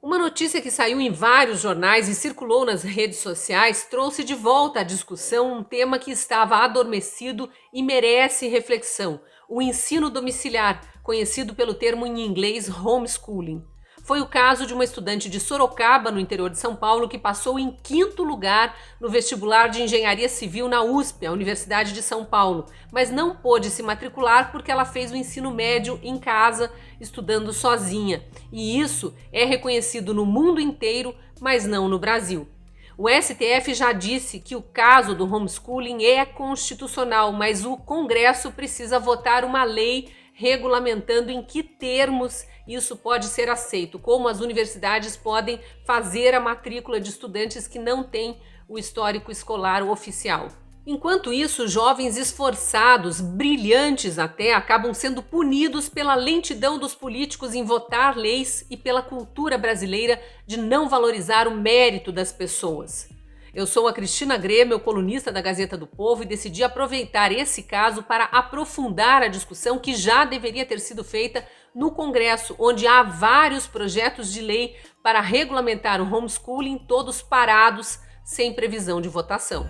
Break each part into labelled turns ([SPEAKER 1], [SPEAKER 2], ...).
[SPEAKER 1] Uma notícia que saiu em vários jornais e circulou nas redes sociais trouxe de volta à discussão um tema que estava adormecido e merece reflexão: o ensino domiciliar, conhecido pelo termo em inglês homeschooling. Foi o caso de uma estudante de Sorocaba, no interior de São Paulo, que passou em quinto lugar no vestibular de engenharia civil na USP, a Universidade de São Paulo, mas não pôde se matricular porque ela fez o ensino médio em casa, estudando sozinha. E isso é reconhecido no mundo inteiro, mas não no Brasil. O STF já disse que o caso do homeschooling é constitucional, mas o Congresso precisa votar uma lei regulamentando em que termos isso pode ser aceito, como as universidades podem fazer a matrícula de estudantes que não têm o histórico escolar oficial. Enquanto isso, jovens esforçados, brilhantes até, acabam sendo punidos pela lentidão dos políticos em votar leis e pela cultura brasileira de não valorizar o mérito das pessoas. Eu sou a Cristina Grêmio, colunista da Gazeta do Povo, e decidi aproveitar esse caso para aprofundar a discussão que já deveria ter sido feita no Congresso, onde há vários projetos de lei para regulamentar o homeschooling, todos parados, sem previsão de votação.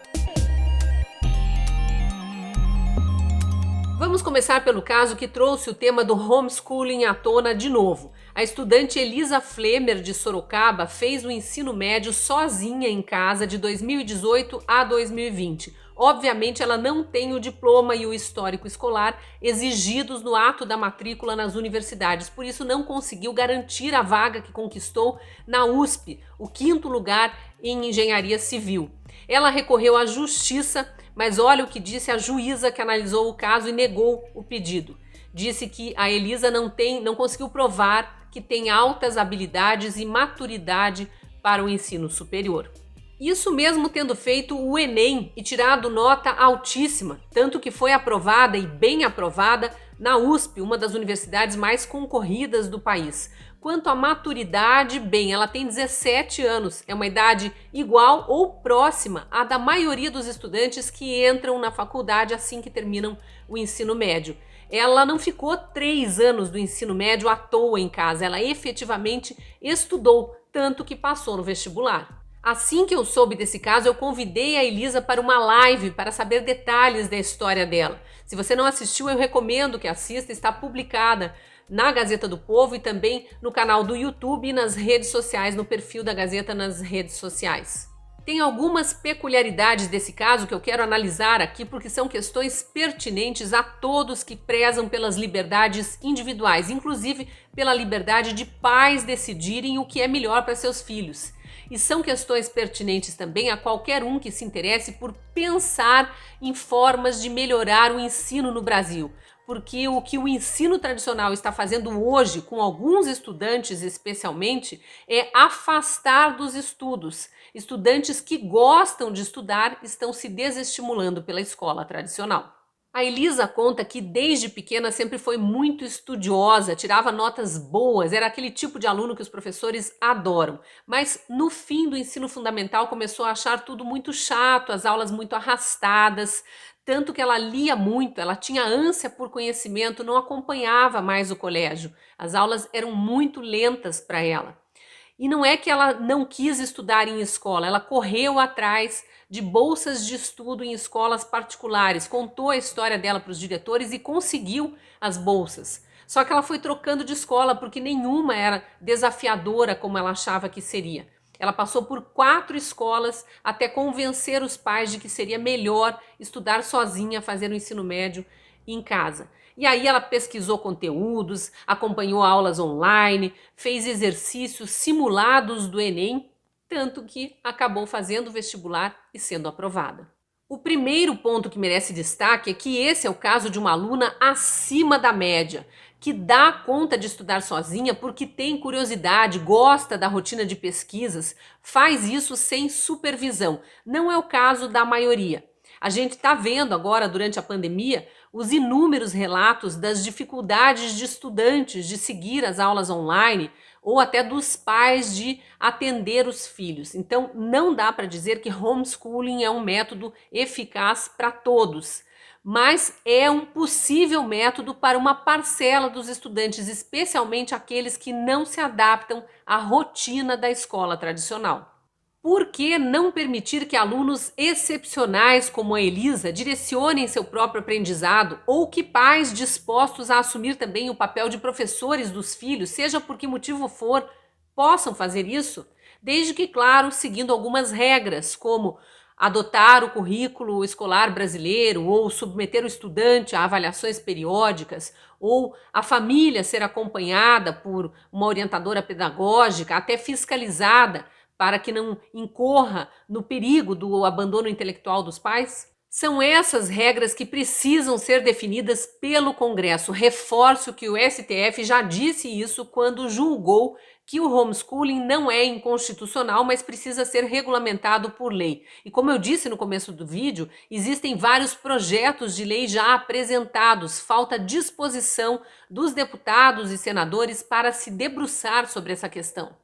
[SPEAKER 1] Vamos começar pelo caso que trouxe o tema do homeschooling à tona de novo. A estudante Elisa Flemer, de Sorocaba, fez o ensino médio sozinha em casa de 2018 a 2020. Obviamente, ela não tem o diploma e o histórico escolar exigidos no ato da matrícula nas universidades, por isso não conseguiu garantir a vaga que conquistou na USP, o quinto lugar em engenharia civil. Ela recorreu à justiça, mas olha o que disse a juíza que analisou o caso e negou o pedido. Disse que a Elisa não conseguiu provar que tem altas habilidades e maturidade para o ensino superior. Isso mesmo tendo feito o Enem e tirado nota altíssima, tanto que foi aprovada e bem aprovada na USP, uma das universidades mais concorridas do país. Quanto à maturidade, bem, ela tem 17 anos, é uma idade igual ou próxima à da maioria dos estudantes que entram na faculdade assim que terminam o ensino médio. Ela não ficou 3 anos do ensino médio à toa em casa, ela efetivamente estudou, tanto que passou no vestibular. Assim que eu soube desse caso, eu convidei a Elisa para uma live para saber detalhes da história dela. Se você não assistiu, eu recomendo que assista, está publicada na Gazeta do Povo e também no canal do YouTube e nas redes sociais, no perfil da Gazeta nas redes sociais. Tem algumas peculiaridades desse caso que eu quero analisar aqui porque são questões pertinentes a todos que prezam pelas liberdades individuais, inclusive pela liberdade de pais decidirem o que é melhor para seus filhos. E são questões pertinentes também a qualquer um que se interesse por pensar em formas de melhorar o ensino no Brasil. Porque o que o ensino tradicional está fazendo hoje, com alguns estudantes especialmente, é afastar dos estudos. Estudantes que gostam de estudar estão se desestimulando pela escola tradicional. A Elisa conta que desde pequena sempre foi muito estudiosa, tirava notas boas, era aquele tipo de aluno que os professores adoram. Mas no fim do ensino fundamental começou a achar tudo muito chato, as aulas muito arrastadas, tanto que ela lia muito, ela tinha ânsia por conhecimento, não acompanhava mais o colégio. As aulas eram muito lentas para ela. E não é que ela não quis estudar em escola, ela correu atrás de bolsas de estudo em escolas particulares, contou a história dela para os diretores e conseguiu as bolsas. Só que ela foi trocando de escola porque nenhuma era desafiadora como ela achava que seria. Ela passou por 4 escolas até convencer os pais de que seria melhor estudar sozinha, fazer o ensino médio em casa. E aí ela pesquisou conteúdos, acompanhou aulas online, fez exercícios simulados do Enem, tanto que acabou fazendo o vestibular e sendo aprovada. O primeiro ponto que merece destaque é que esse é o caso de uma aluna acima da média, que dá conta de estudar sozinha porque tem curiosidade, gosta da rotina de pesquisas, faz isso sem supervisão. Não é o caso da maioria. A gente está vendo agora, durante a pandemia, os inúmeros relatos das dificuldades de estudantes de seguir as aulas online ou até dos pais de atender os filhos. Então, não dá para dizer que homeschooling é um método eficaz para todos, mas é um possível método para uma parcela dos estudantes, especialmente aqueles que não se adaptam à rotina da escola tradicional. Por que não permitir que alunos excepcionais como a Elisa direcionem seu próprio aprendizado, ou que pais dispostos a assumir também o papel de professores dos filhos, seja por que motivo for, possam fazer isso? Desde que, claro, seguindo algumas regras, como adotar o currículo escolar brasileiro, ou submeter o estudante a avaliações periódicas, ou a família ser acompanhada por uma orientadora pedagógica, até fiscalizada, para que não incorra no perigo do abandono intelectual dos pais? São essas regras que precisam ser definidas pelo Congresso. Reforço que o STF já disse isso quando julgou que o homeschooling não é inconstitucional, mas precisa ser regulamentado por lei. E como eu disse no começo do vídeo, existem vários projetos de lei já apresentados, falta disposição dos deputados e senadores para se debruçar sobre essa questão.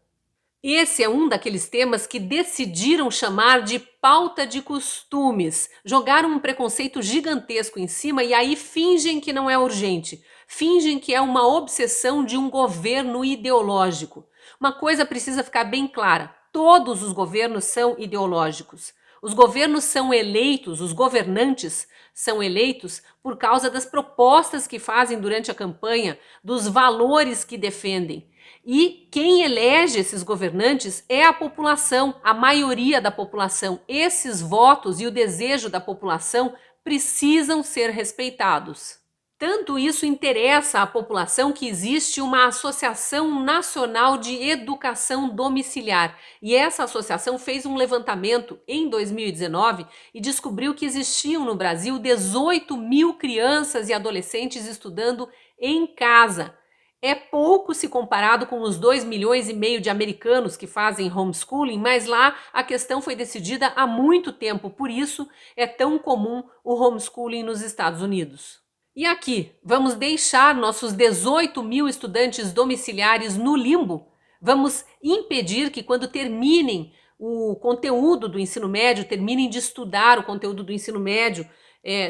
[SPEAKER 1] Esse é um daqueles temas que decidiram chamar de pauta de costumes. Jogaram um preconceito gigantesco em cima e aí fingem que não é urgente. Fingem que é uma obsessão de um governo ideológico. Uma coisa precisa ficar bem clara: todos os governos são ideológicos. Os governos são eleitos, os governantes são eleitos por causa das propostas que fazem durante a campanha, dos valores que defendem. E quem elege esses governantes é a população, a maioria da população. Esses votos e o desejo da população precisam ser respeitados. Tanto isso interessa à população que existe uma Associação Nacional de Educação Domiciliar. E essa associação fez um levantamento em 2019 e descobriu que existiam no Brasil 18 mil crianças e adolescentes estudando em casa. É pouco se comparado com os 2,5 milhões de americanos que fazem homeschooling, mas lá a questão foi decidida há muito tempo, por isso é tão comum o homeschooling nos Estados Unidos. E aqui, vamos deixar nossos 18 mil estudantes domiciliares no limbo? Vamos impedir que quando terminem o conteúdo do ensino médio, terminem de estudar o conteúdo do ensino médio,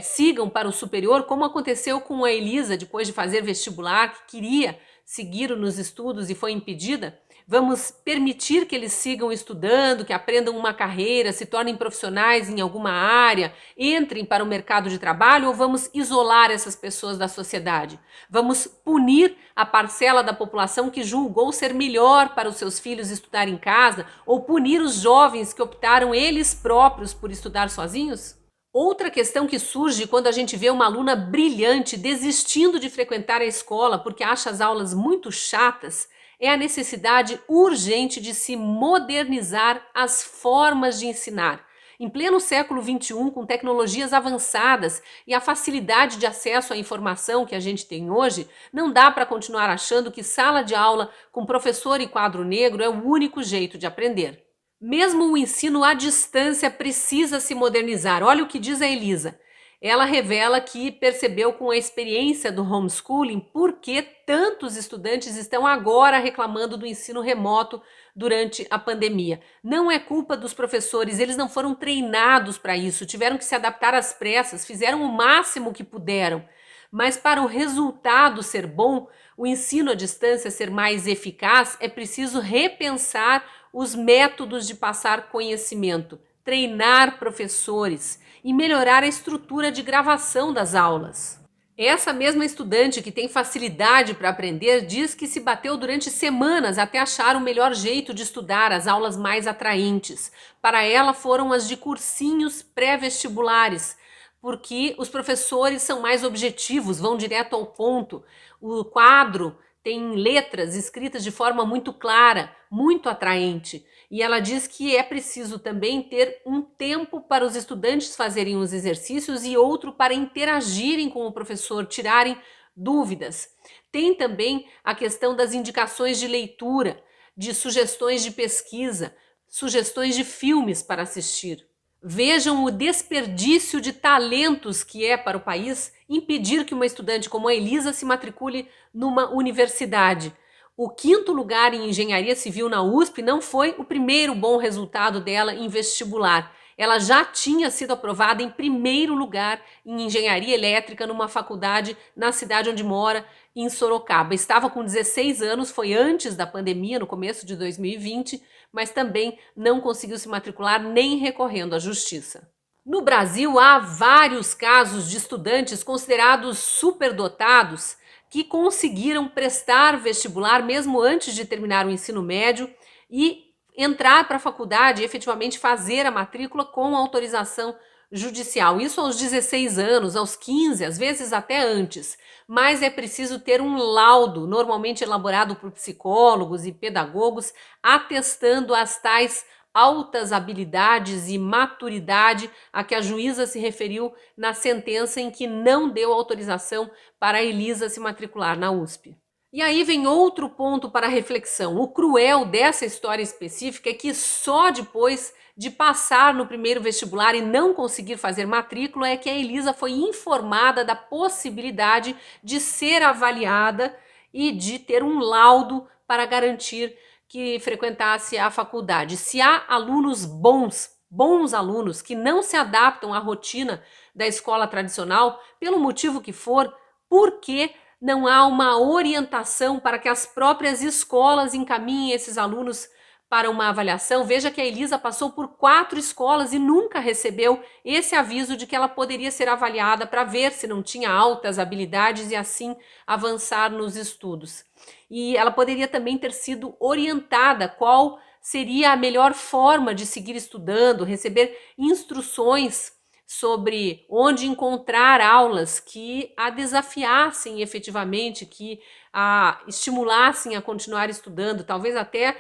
[SPEAKER 1] sigam para o superior, como aconteceu com a Elisa depois de fazer vestibular, que queria seguir nos estudos e foi impedida? Vamos permitir que eles sigam estudando, que aprendam uma carreira, se tornem profissionais em alguma área, entrem para o mercado de trabalho, ou vamos isolar essas pessoas da sociedade? Vamos punir a parcela da população que julgou ser melhor para os seus filhos estudar em casa, ou punir os jovens que optaram eles próprios por estudar sozinhos? Outra questão que surge quando a gente vê uma aluna brilhante desistindo de frequentar a escola porque acha as aulas muito chatas é a necessidade urgente de se modernizar as formas de ensinar. Em pleno século XXI, com tecnologias avançadas e a facilidade de acesso à informação que a gente tem hoje, não dá para continuar achando que sala de aula com professor e quadro negro é o único jeito de aprender. Mesmo o ensino à distância precisa se modernizar. Olha o que diz a Elisa. Ela revela que percebeu com a experiência do homeschooling por que tantos estudantes estão agora reclamando do ensino remoto durante a pandemia. Não é culpa dos professores, eles não foram treinados para isso, tiveram que se adaptar às pressas, fizeram o máximo que puderam. Mas para o resultado ser bom, o ensino à distância ser mais eficaz, é preciso repensar os métodos de passar conhecimento, treinar professores e melhorar a estrutura de gravação das aulas. Essa mesma estudante que tem facilidade para aprender diz que se bateu durante semanas até achar o melhor jeito de estudar, as aulas mais atraentes. Para ela foram as de cursinhos pré-vestibulares, porque os professores são mais objetivos, vão direto ao ponto. O quadro tem letras escritas de forma muito clara, muito atraente. E ela diz que é preciso também ter um tempo para os estudantes fazerem os exercícios e outro para interagirem com o professor, tirarem dúvidas. Tem também a questão das indicações de leitura, de sugestões de pesquisa, sugestões de filmes para assistir. Vejam o desperdício de talentos que é para o país impedir que uma estudante como a Elisa se matricule numa universidade. O 5º lugar em engenharia civil na USP não foi o primeiro bom resultado dela em vestibular. Ela já tinha sido aprovada em primeiro lugar em engenharia elétrica numa faculdade na cidade onde mora, em Sorocaba. Estava com 16 anos, foi antes da pandemia, no começo de 2020, mas também não conseguiu se matricular nem recorrendo à justiça. No Brasil, há vários casos de estudantes considerados superdotados que conseguiram prestar vestibular mesmo antes de terminar o ensino médio e entrar para a faculdade e efetivamente fazer a matrícula com autorização judicial. Isso aos 16 anos, aos 15, às vezes até antes. Mas é preciso ter um laudo, normalmente elaborado por psicólogos e pedagogos, atestando as tais altas habilidades e maturidade a que a juíza se referiu na sentença em que não deu autorização para a Elisa se matricular na USP. E aí vem outro ponto para reflexão. O cruel dessa história específica é que só depois de passar no primeiro vestibular e não conseguir fazer matrícula é que a Elisa foi informada da possibilidade de ser avaliada e de ter um laudo para garantir que frequentasse a faculdade. Se há alunos bons alunos que não se adaptam à rotina da escola tradicional, pelo motivo que for, por que não há uma orientação para que as próprias escolas encaminhem esses alunos para uma avaliação? Veja que a Elisa passou por 4 escolas e nunca recebeu esse aviso de que ela poderia ser avaliada para ver se não tinha altas habilidades e assim avançar nos estudos. E ela poderia também ter sido orientada qual seria a melhor forma de seguir estudando, receber instruções sobre onde encontrar aulas que a desafiassem efetivamente, que a estimulassem a continuar estudando, talvez até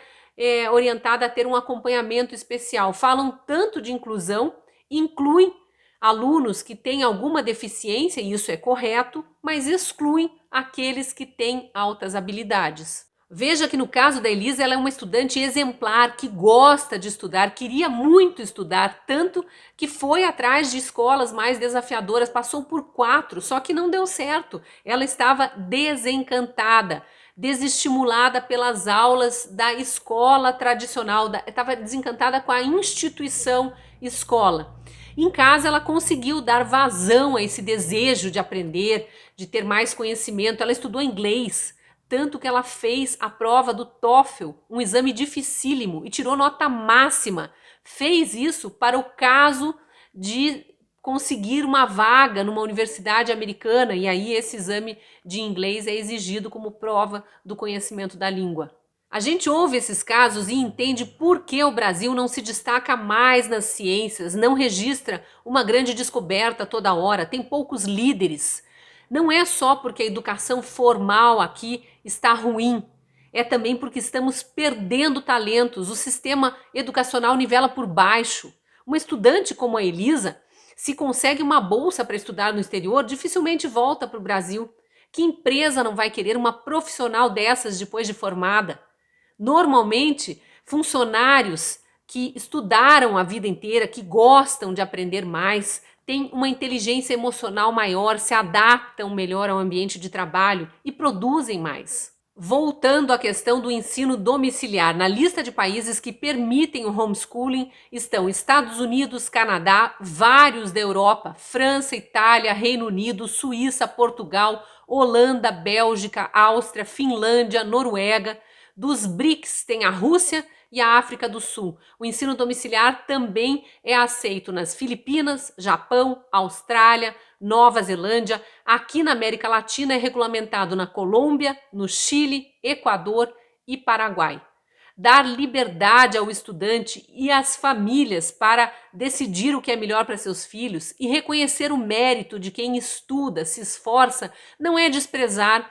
[SPEAKER 1] orientada a ter um acompanhamento especial. Falam tanto de inclusão, incluem alunos que têm alguma deficiência, e isso é correto, mas excluem aqueles que têm altas habilidades. Veja que no caso da Elisa, ela é uma estudante exemplar, que gosta de estudar, queria muito estudar, tanto que foi atrás de escolas mais desafiadoras, passou por 4, só que não deu certo. Ela estava desencantada, desestimulada pelas aulas da escola tradicional, estava desencantada com a instituição escola. Em casa, ela conseguiu dar vazão a esse desejo de aprender, de ter mais conhecimento. Ela estudou inglês, tanto que ela fez a prova do TOEFL, um exame dificílimo, e tirou nota máxima. Fez isso para o caso de conseguir uma vaga numa universidade americana, e aí esse exame de inglês é exigido como prova do conhecimento da língua. A gente ouve esses casos e entende por que o Brasil não se destaca mais nas ciências, não registra uma grande descoberta toda hora, tem poucos líderes. Não é só porque a educação formal aqui está ruim, é também porque estamos perdendo talentos, o sistema educacional nivela por baixo. Uma estudante como a Elisa, se consegue uma bolsa para estudar no exterior, dificilmente volta para o Brasil. Que empresa não vai querer uma profissional dessas depois de formada? Normalmente, funcionários que estudaram a vida inteira, que gostam de aprender mais, têm uma inteligência emocional maior, se adaptam melhor ao ambiente de trabalho e produzem mais. Voltando à questão do ensino domiciliar, na lista de países que permitem o homeschooling estão Estados Unidos, Canadá, vários da Europa, França, Itália, Reino Unido, Suíça, Portugal, Holanda, Bélgica, Áustria, Finlândia, Noruega. Dos BRICS tem a Rússia e a África do Sul. O ensino domiciliar também é aceito nas Filipinas, Japão, Austrália, Nova Zelândia. Aqui na América Latina é regulamentado na Colômbia, no Chile, Equador e Paraguai. Dar liberdade ao estudante e às famílias para decidir o que é melhor para seus filhos e reconhecer o mérito de quem estuda, se esforça, não é desprezar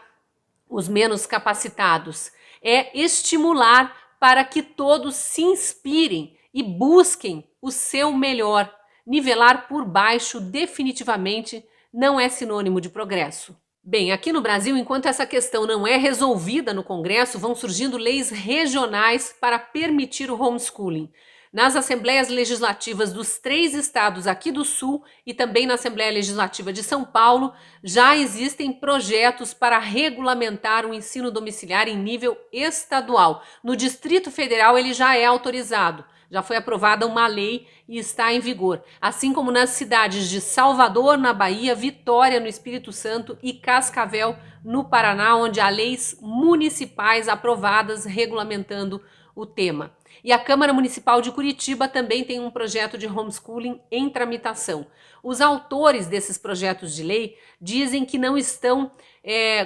[SPEAKER 1] os menos capacitados, é estimular para que todos se inspirem e busquem o seu melhor. Nivelar por baixo definitivamente não é sinônimo de progresso. Bem, aqui no Brasil, enquanto essa questão não é resolvida no Congresso, vão surgindo leis regionais para permitir o homeschooling. Nas assembleias legislativas dos 3 estados aqui do Sul e também na Assembleia Legislativa de São Paulo, já existem projetos para regulamentar o ensino domiciliar em nível estadual. No Distrito Federal ele já é autorizado, Já foi aprovada uma lei e está em vigor, assim como nas cidades de Salvador, na Bahia, Vitória, no Espírito Santo e Cascavel, no Paraná, onde há leis municipais aprovadas regulamentando o tema. E a Câmara Municipal de Curitiba também tem um projeto de homeschooling em tramitação. Os autores desses projetos de lei dizem que não estão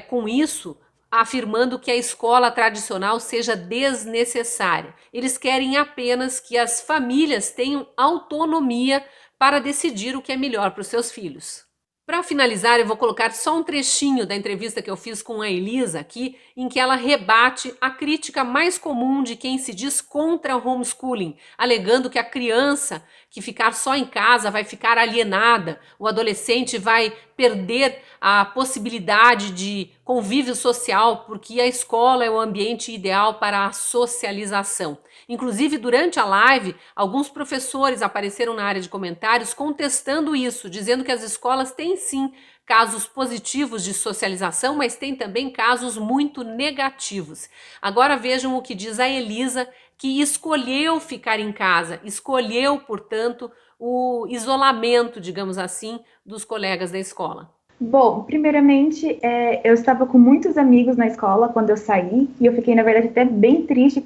[SPEAKER 1] com isso afirmando que a escola tradicional seja desnecessária. Eles querem apenas que as famílias tenham autonomia para decidir o que é melhor para os seus filhos. Para finalizar, eu vou colocar só um trechinho da entrevista que eu fiz com a Elisa aqui, em que ela rebate a crítica mais comum de quem se diz contra o homeschooling, alegando que a criança que ficar só em casa vai ficar alienada, o adolescente vai perder a possibilidade de convívio social, porque a escola é o ambiente ideal para a socialização. Inclusive, durante a live, alguns professores apareceram na área de comentários contestando isso, dizendo que as escolas têm sim casos positivos de socialização, mas tem também casos muito negativos. Agora vejam o que diz a Elisa, que escolheu ficar em casa, escolheu, portanto, o isolamento, digamos assim, dos colegas da escola.
[SPEAKER 2] Bom, primeiramente, eu estava com muitos amigos na escola quando eu saí, e eu fiquei, na verdade, até bem triste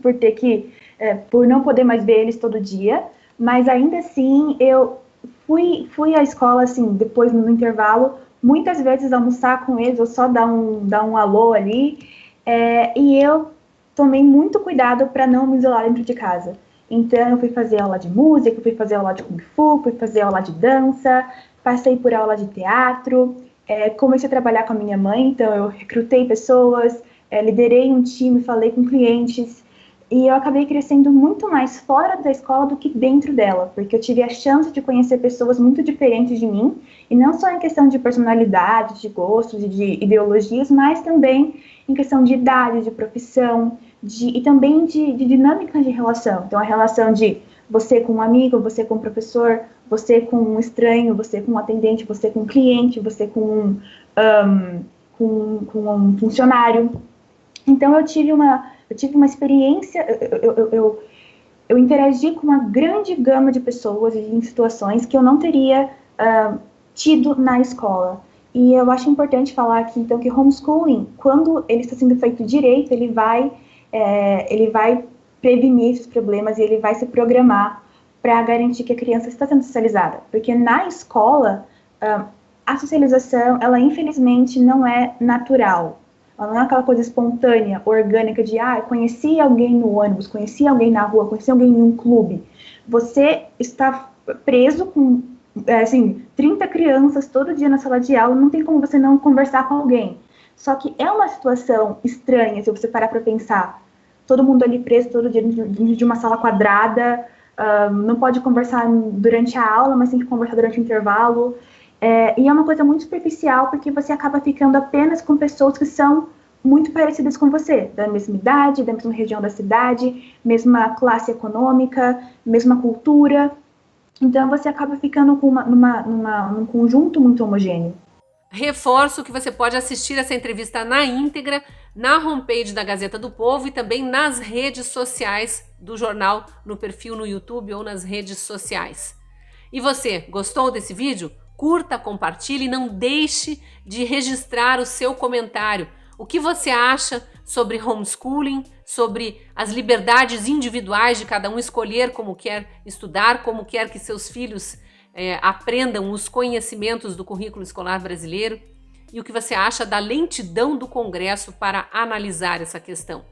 [SPEAKER 2] por não poder mais ver eles todo dia, mas ainda assim, eu fui à escola, assim, depois no intervalo, muitas vezes almoçar com eles, ou só dar um alô ali, e eu tomei muito cuidado para não me isolar dentro de casa. Então, eu fui fazer aula de música, fui fazer aula de kung fu, fui fazer aula de dança, passei por aula de teatro, comecei a trabalhar com a minha mãe, então eu recrutei pessoas, liderei um time, falei com clientes, e eu acabei crescendo muito mais fora da escola do que dentro dela, porque eu tive a chance de conhecer pessoas muito diferentes de mim, e não só em questão de personalidade, de gostos e de ideologias, mas também em questão de idade, de profissão, e também de dinâmica de relação. Então, a relação de você com um amigo, você com um professor, você com um estranho, você com um atendente, você com um cliente, você com um funcionário. Então, eu tive uma experiência, eu interagi com uma grande gama de pessoas em situações que eu não teria tido na escola. E eu acho importante falar aqui, então, que homeschooling, quando ele está sendo feito direito, ele vai prevenir esses problemas e ele vai se programar para garantir que a criança está sendo socializada. Porque na escola, a socialização, ela infelizmente não é natural. Ela não é aquela coisa espontânea, orgânica de, conheci alguém no ônibus, conheci alguém na rua, conheci alguém em um clube. Você está preso com 30 crianças todo dia na sala de aula, não tem como você não conversar com alguém. Só que é uma situação estranha, se você parar para pensar. Todo mundo ali preso todo dia dentro de uma sala quadrada, não pode conversar durante a aula, mas tem que conversar durante o intervalo. E é uma coisa muito superficial, porque você acaba ficando apenas com pessoas que são muito parecidas com você, da mesma idade, da mesma região da cidade, mesma classe econômica, mesma cultura. Então, você acaba ficando com num conjunto muito homogêneo.
[SPEAKER 1] Reforço que você pode assistir essa entrevista na íntegra na homepage da Gazeta do Povo e também nas redes sociais do jornal, no perfil no YouTube ou nas redes sociais. E você, gostou desse vídeo? Curta, compartilhe e não deixe de registrar o seu comentário. O que você acha sobre homeschooling, sobre as liberdades individuais de cada um escolher como quer estudar, como quer que seus filhos aprendam os conhecimentos do currículo escolar brasileiro, e o que você acha da lentidão do Congresso para analisar essa questão.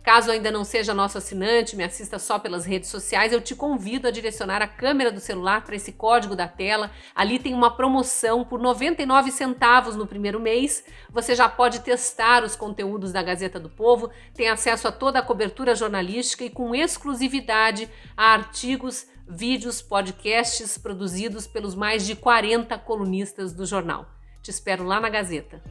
[SPEAKER 1] Caso ainda não seja nosso assinante, me assista só pelas redes sociais, eu te convido a direcionar a câmera do celular para esse código da tela. Ali tem uma promoção por 99 centavos no primeiro mês. Você já pode testar os conteúdos da Gazeta do Povo, tem acesso a toda a cobertura jornalística e com exclusividade a artigos, vídeos, podcasts produzidos pelos mais de 40 colunistas do jornal. Te espero lá na Gazeta.